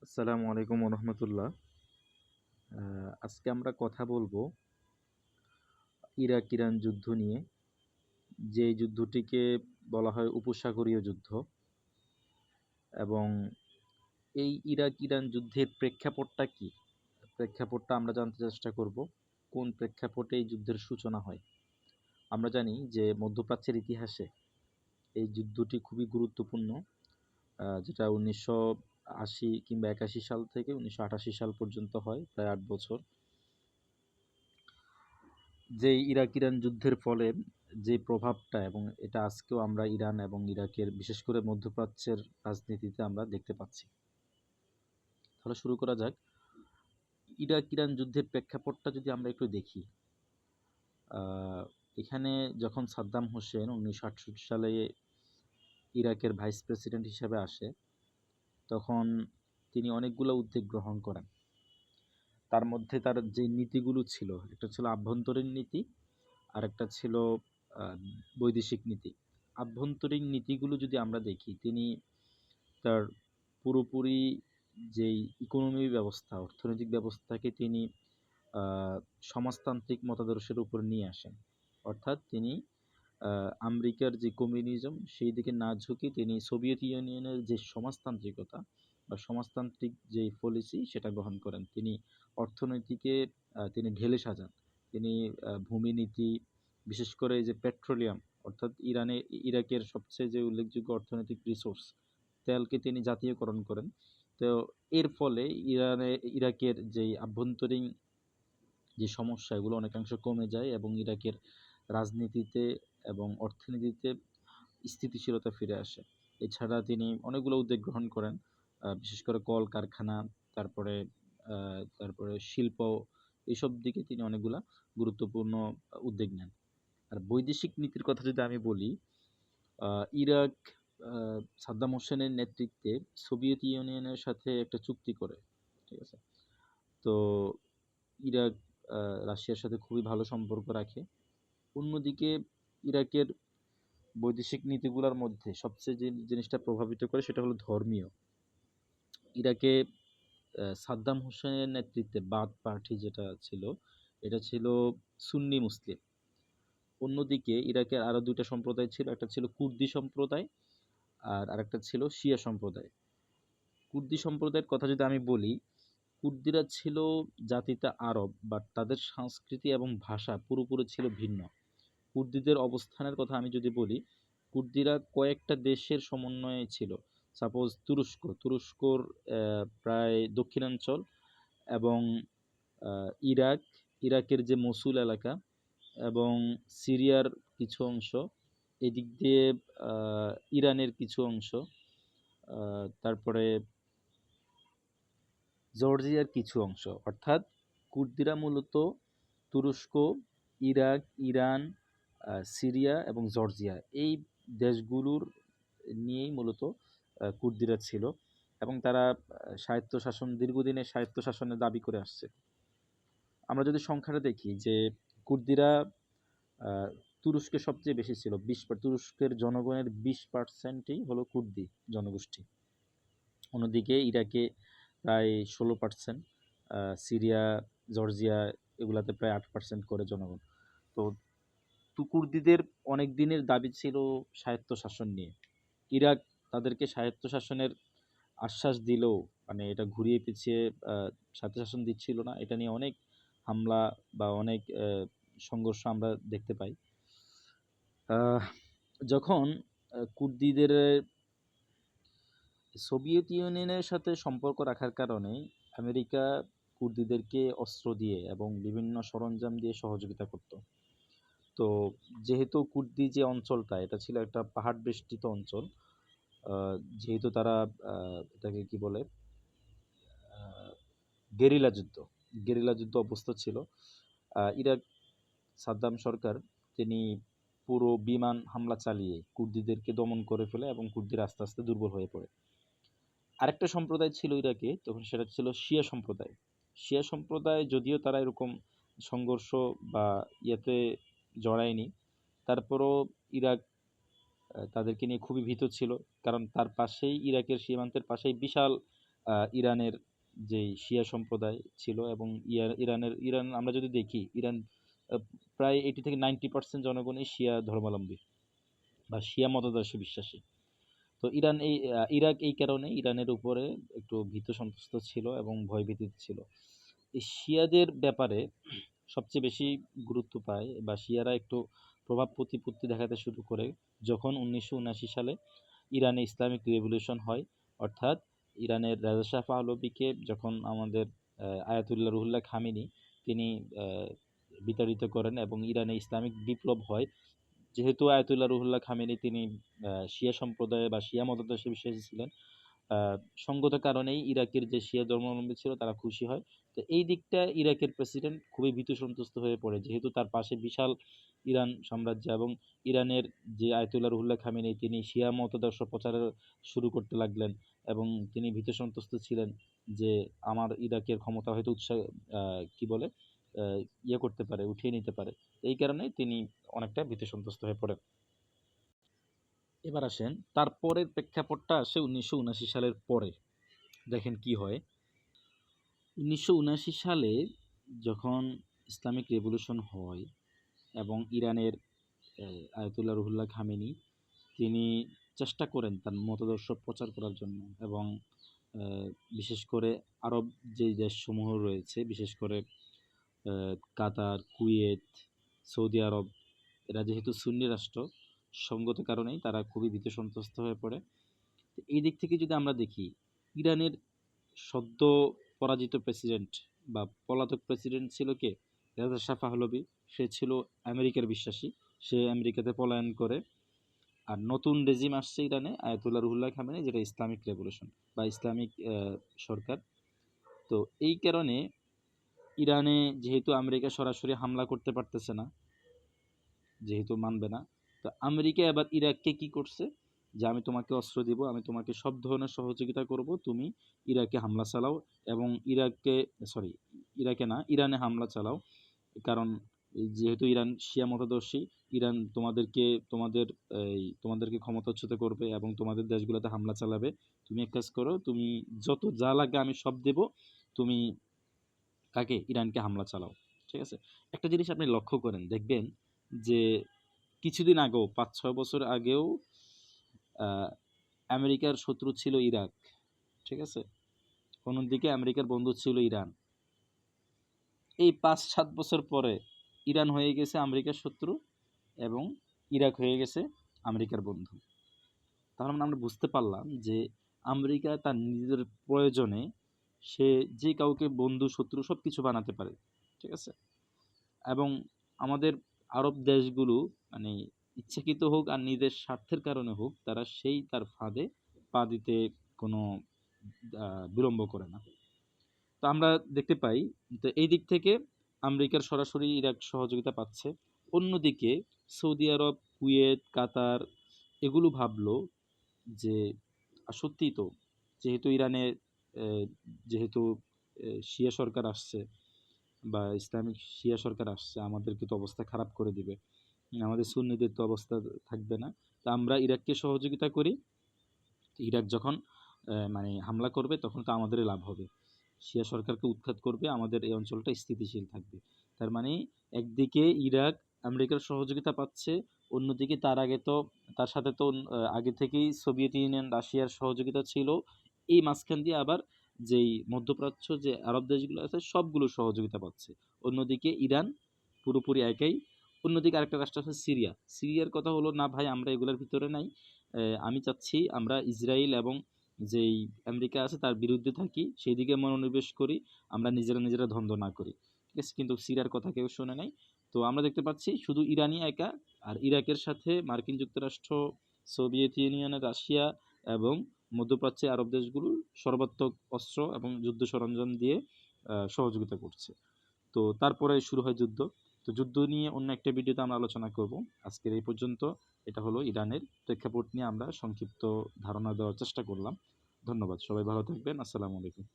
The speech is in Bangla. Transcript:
আসসালামু আলাইকুম রহমতুল্লাহ। আজকে আমরা কথা বলবো ইরাক ইরান যুদ্ধ নিয়ে, যে যুদ্ধটিকে বলা হয় উপসাগরীয় যুদ্ধ। এবং এই ইরাক ইরান যুদ্ধের প্রেক্ষাপটটা কি, প্রেক্ষাপটটা আমরা জানতে চেষ্টা করব। কোন প্রেক্ষাপটে এই যুদ্ধের সূচনা হয়? আমরা জানি যে মধ্যপ্রাচ্যের ইতিহাসে এই যুদ্ধটি খুবই গুরুত্বপূর্ণ, যেটা 1980 কিংবা 81 সাল থেকে 1988 সাল পর্যন্ত হয়, প্রায় 8 বছর। যে ইরাক ইরান যুদ্ধের ফলে যে প্রভাবটা, এবং এটা আজকেও আমরা ইরান এবং ইরাকের, বিশেষ করে মধ্যপ্রাচ্যের রাজনীতিতে আমরা দেখতে পাচ্ছি। তাহলে শুরু করা যাক। ইরাক ইরান যুদ্ধের প্রেক্ষাপটটা যদি আমরা একটু দেখি, এখানে যখন সাদ্দাম হোসেন 1968 সালে ইরাকের ভাইস প্রেসিডেন্ট হিসেবে আসে, তখন তিনি অনেকগুলো উদ্যোগ গ্রহণ করেন। তার মধ্যে তার যে নীতিগুলো ছিল, একটা ছিল আভ্যন্তরীণ নীতি, আর একটা ছিল বৈদেশিক নীতি। আভ্যন্তরীণ নীতিগুলো যদি আমরা দেখি, তিনি তার পুরোপুরি যেই ইকোনমি ব্যবস্থা, অর্থনৈতিক ব্যবস্থাকে তিনি সমাজতান্ত্রিক মতাদর্শের উপর নিয়ে আসেন। অর্থাৎ তিনি আমেরিকার যে কমিউনিজম, সেই দিকে না ঝুঁকে তিনি সোভিয়েত ইউনিয়নের যে সমাজতান্ত্রিকতা বা সমাজতান্ত্রিক যে পলিসি, সেটা গ্রহণ করেন। তিনি অর্থনীতিকে তিনি ঢেলে সাজান। তিনি ভূমিনীতি, বিশেষ করে যে পেট্রোলিয়াম, অর্থাৎ ইরাকের সবচেয়ে যে উল্লেখযোগ্য অর্থনৈতিক রিসোর্স, তেলকে তিনি জাতীয়করণ করেন। তো এর ফলে ইরাকের যেই আভ্যন্তরীণ যে সমস্যা, এগুলো অনেকাংশ কমে যায় এবং ইরাকের রাজনীতিতে এবং অর্থনীতিতে স্থিতিশীলতা ফিরে আসে। এছাড়া তিনি অনেকগুলো উদ্যোগ গ্রহণ করেন, বিশেষ করে কল কারখানা, তারপরে তারপরে শিল্প, এইসব দিকে তিনি অনেকগুলা গুরুত্বপূর্ণ উদ্যোগ নেন। আর বৈদেশিক নীতির কথা যদি আমি বলি, ইরাক সাদ্দাম হোসেনের নেতৃত্বে সোভিয়েত ইউনিয়নের সাথে একটা চুক্তি করে, ঠিক আছে? তো ইরাক রাশিয়ার সাথে খুবই ভালো সম্পর্ক রাখে। অন্যদিকে ইরাকের বৈদেশিক নীতিগুলোর মধ্যে সবচেয়ে যে জিনিসটা প্রভাবিত করে, সেটা হলো ধর্মীয়। ইরাকে সাদ্দাম হোসেনের নেতৃত্বে বাথ পার্টি যেটা ছিল, এটা ছিল সুন্নি মুসলিম। অন্যদিকে ইরাকের আরো দুইটা সম্প্রদায় ছিল, একটা ছিল কুর্দি সম্প্রদায়, আর আরেকটা ছিল শিয়া সম্প্রদায়। কুর্দি সম্প্রদায়ের কথা যদি আমি বলি, কুর্দিরা ছিল জাতিতে আরব, বাট তাদের সংস্কৃতি এবং ভাষা পুরোপুরি ছিল ভিন্ন। কুর্দিদের অবস্থানের কথা আমি যদি বলি, কুর্দিরা কয়েকটা দেশের সমন্বয়ে ছিল। সাপোজ তুরস্কর প্রায় দক্ষিণাঞ্চল, এবং ইরাকের যে মসুল এলাকা, এবং সিরিয়ার কিছু অংশ, এদিক দিয়ে ইরানের কিছু অংশ, তারপরে জর্জিয়ার কিছু অংশ। অর্থাৎ কুর্দিরা মূলত তুরস্ক, ইরাক, ইরান, সিরিয়া এবং জর্জিয়া, এই দেশগুলোর নিয়েই মূলত কুর্দিরা ছিল, এবং তারা স্বায়ত্তশাসন, দীর্ঘদিনের স্বায়ত্তশাসনের দাবি করে আসছে। আমরা যদি সংখ্যাটা দেখি, যে কুর্দিরা তুরস্কে সবচেয়ে বেশি ছিল, তুরস্কের জনগণের 20%ই হলো কুর্দি জনগোষ্ঠী। অন্যদিকে ইরাকে প্রায় 16%, সিরিয়া, জর্জিয়া, এগুলাতে প্রায় 8% করে জনগণ। তো কুর্দিদের অনেক দিনের দাবি ছিল স্বায়ত্তশাসন নিয়ে। ইরাক তাদেরকে স্বায়ত্তশাসনের আশ্বাস দিলেও, মানে এটা ঘুরিয়ে পিছিয়ে স্বায়ত্তশাসন দিচ্ছিল না। এটা নিয়ে অনেক হামলা বা অনেক সংঘর্ষ আমরা দেখতে পাই। যখন কুর্দিদের সোভিয়েত ইউনিয়নের সাথে সম্পর্ক রাখার কারণে আমেরিকা কুর্দিদেরকে অস্ত্র দিয়ে এবং বিভিন্ন সরঞ্জাম দিয়ে সহযোগিতা করত। তো যেহেতু কুর্দি যে অঞ্চলটা, এটা ছিল একটা পাহাড় বেষ্টিত অঞ্চল, যেহেতু তারা এটাকে কি বলে, গেরিলা যুদ্ধ অবস্থা ছিল, ইরাক সাদ্দাম সরকার তিনি পুরো বিমান হামলা চালিয়ে কুর্দিদেরকে দমন করে ফেলে, এবং কুর্দিরা আস্তে আস্তে দুর্বল হয়ে পড়ে। আরেকটা সম্প্রদায় ছিল ইরাকে তখন, সেটা ছিল শিয়া সম্প্রদায়। শিয়া সম্প্রদায় যদিও তারা এরকম সংঘর্ষ বা ইয়েতে জড়ায়নি, তারপরও ইরাক তাদেরকে নিয়ে খুবই ভীত ছিল, কারণ তার পাশেই, ইরাকের সীমান্তের পাশেই বিশাল ইরানের যেই শিয়া সম্প্রদায় ছিল এবং ইরান আমরা যদি দেখি ইরান আহ, প্রায় 80 থেকে 90% জনগণই শিয়া ধর্মাবলম্বী বা শিয়া মতাদর্শে বিশ্বাসী। তো ইরাক এই কারণে ইরানের উপরে একটু ভীত সন্ত্রস্ত ছিল এবং ভয়ভীতি ছিল। এই শিয়াদের ব্যাপারে সবচেয়ে বেশি গুরুত্ব পায় বা শিয়ারা একটু প্রভাব প্রতিপত্তি দেখাতে শুরু করে যখন 1979 সালে ইরানে ইসলামিক রেভলিউশন হয়। অর্থাৎ ইরানের রাজা শাহ পাহলভীকে যখন আমাদের আয়াতুল্লাহ রুহুল্লাহ খামেনি তিনি বিতাড়িত করেন এবং ইরানে ইসলামিক বিপ্লব হয়। যেহেতু আয়াতুল্লাহ রুহুল্লাহ খামেনি তিনি শিয়া সম্প্রদায়ে বা শিয়া মতাদর্শে বিশ্বাসী ছিলেন, সঙ্গত কারণেই ইরাকের যে শিয়া ধর্মাবলম্বী ছিল তারা খুশি হয়। তো এই দিকটা ইরাকের প্রেসিডেন্ট খুবই ভীত সন্ত্রস্ত হয়ে পড়ে, যেহেতু তার পাশে বিশাল ইরান সাম্রাজ্য এবং ইরানের যে আয়াতুল্লাহ রুহুল্লাহ খামেনি তিনি শিয়া মতাদর্শ প্রচার শুরু করতে লাগলেন এবং তিনি ভীত সন্ত্রস্ত ছিলেন যে আমার ইরাকের ক্ষমতা হয়তো কি বলে ইয়ে করতে পারে, উঠিয়ে নিতে পারে। এই কারণে তিনি অনেকটা ভীত সন্ত্রস্ত হয়ে পড়েন। এবার আসেন তারপরের প্রেক্ষাপটটা আসে 1979 সালের পরে। দেখেন কি হয়। 1979 সালে যখন ইসলামিক রেভলিউশন হয় এবং ইরানের আয়াতুল্লাহ রুহুল্লাহ খামেনি তিনি চেষ্টা করেন তার মতাদর্শ প্রচার করার জন্য এবং বিশেষ করে আরব যে দেশসমূহ রয়েছে, বিশেষ করে কাতার, কুয়েত, সৌদি আরব, এরা যেহেতু সুন্নি রাষ্ট্র, সঙ্গত কারণেই তারা খুবই ভীত সন্ত্রস্ত হয়ে পড়ে। এই দিক থেকে যদি আমরা দেখি, ইরানের সদ্য পরাজিত প্রেসিডেন্ট বা পলাতক প্রেসিডেন্ট ছিল কে? রেজা শাহ পাহলভী। সে ছিল আমেরিকার বিশ্বাসী, সে আমেরিকাতে পলায়ন করে। আর নতুন রেজিম আসছে ইরানে, আয়াতুল্লাহ রুহুল্লাহ খামেনি, যেটা ইসলামিক রেভলিউশন বা ইসলামিক সরকার। তো এই কারণে ইরানে যেহেতু আমেরিকা সরাসরি হামলা করতে পারতেছে না, যেহেতু মানবে না, তো আমেরিকা এবার ইরাককে কি করছে, যে আমি তোমাকে অস্ত্র দিব, আমি তোমাকে সব ধরনের সহযোগিতা করব, তুমি ইরাকে হামলা চালাও এবং ইরানে হামলা চালাও। কারণ যেহেতু ইরান শিয়া মতাদর্শী, ইরান তোমাদেরকে ক্ষমতাচ্যুত করবে এবং তোমাদের দেশগুলোতে হামলা চালাবে। তুমি এক কাজ করো, তুমি যত যা লাগে আমি সব দেব, তুমি ইরানকে হামলা চালাও। ঠিক আছে। একটা জিনিস আপনি লক্ষ্য করেন, দেখবেন যে কিছুদিন আগেও 5-6 বছর আগেও আমেরিকার শত্রু ছিল ইরাক। ঠিক আছে। অন্যদিকে আমেরিকার বন্ধু ছিল ইরান। এই 5-7 বছর পরে ইরান হয়ে গেছে আমেরিকার শত্রু এবং ইরাক হয়ে গেছে আমেরিকার বন্ধু। তার মানে আমরা বুঝতে পারলাম যে আমেরিকা তার নিজের প্রয়োজনে সে যে কাউকে বন্ধু শত্রু সব কিছু বানাতে পারে। ঠিক আছে। এবং আমাদের আরব দেশগুলো মানে ইচ্ছাকৃত হোক আর নিজের স্বার্থের কারণে হোক, তারা তার ফাঁদে পা দিতে কোনো বিলম্ব করে না। তো আমরা দেখতে পাই, তো এই দিক থেকে আমেরিকার সরাসরি ইরাক সহযোগিতা পাচ্ছে। অন্যদিকে সৌদি আরব, কুয়েত, কাতার এগুলো ভাবলো যে সত্যিই তো, যেহেতু ইরানে যেহেতু শিয়া সরকার আসছে বা ইসলামিক শিয়া সরকার আসছে, আমাদেরকে তো অবস্থা খারাপ করে দিবে, আমাদের সুন্নিদের তো অবস্থা থাকবে না। তা আমরা ইরাককে সহযোগিতা করি, ইরাক যখন মানে হামলা করবে তখন তো আমাদেরই লাভ হবে, শিয়া সরকারকে উৎখাত করবে, আমাদের এই অঞ্চলটা স্থিতিশীল থাকবে। তার মানে একদিকে ইরাক আমেরিকার সহযোগিতা পাচ্ছে, অন্যদিকে তার সাথে তো আগে থেকেই সোভিয়েত ইউনিয়ন, রাশিয়ার সহযোগিতা ছিল। এই মাঝখান দিয়ে আবার যেই মধ্যপ্রাচ্য যে আরব দেশগুলো আছে সবগুলো সহযোগিতা পাচ্ছে। অন্যদিকে ইরান পুরোপুরি একাই। অন্যদিকে আরেকটা রাষ্ট্র আছে সিরিয়া। সিরিয়ার কথা হলো, না ভাই আমরা এগুলোর ভিতরে নাই, আমি চাচ্ছি আমরা ইসরায়েল এবং যেই আমেরিকা আছে তার বিরুদ্ধে থাকি, সেই দিকে মনোনিবেশ করি, আমরা নিজেরা দ্বন্দ্ব না করি। ঠিক আছে। কিন্তু সিরিয়ার কথা কেউ শোনে নাই। তো আমরা দেখতে পাচ্ছি শুধু ইরানই একা, আর ইরাকের সাথে মার্কিন যুক্তরাষ্ট্র, সোভিয়েত ইউনিয়নের রাশিয়া এবং মধ্যপ্রাচ্যের আরব দেশগুলো সর্বাত্মক অস্ত্র এবং যুদ্ধ সরঞ্জাম দিয়ে সহযোগিতা করছে। তো তারপরে শুরু হয় যুদ্ধ। তো যুদ্ধ নিয়ে অন্য একটা ভিডিওতে আমরা আলোচনা করব। আজকের এই পর্যন্ত। এটা হলো ইরানের প্রেক্ষাপট নিয়ে আমরা সংক্ষিপ্ত ধারণা দেওয়ার চেষ্টা করলাম। ধন্যবাদ। সবাই ভালো থাকবেন। আসসালামু আলাইকুম।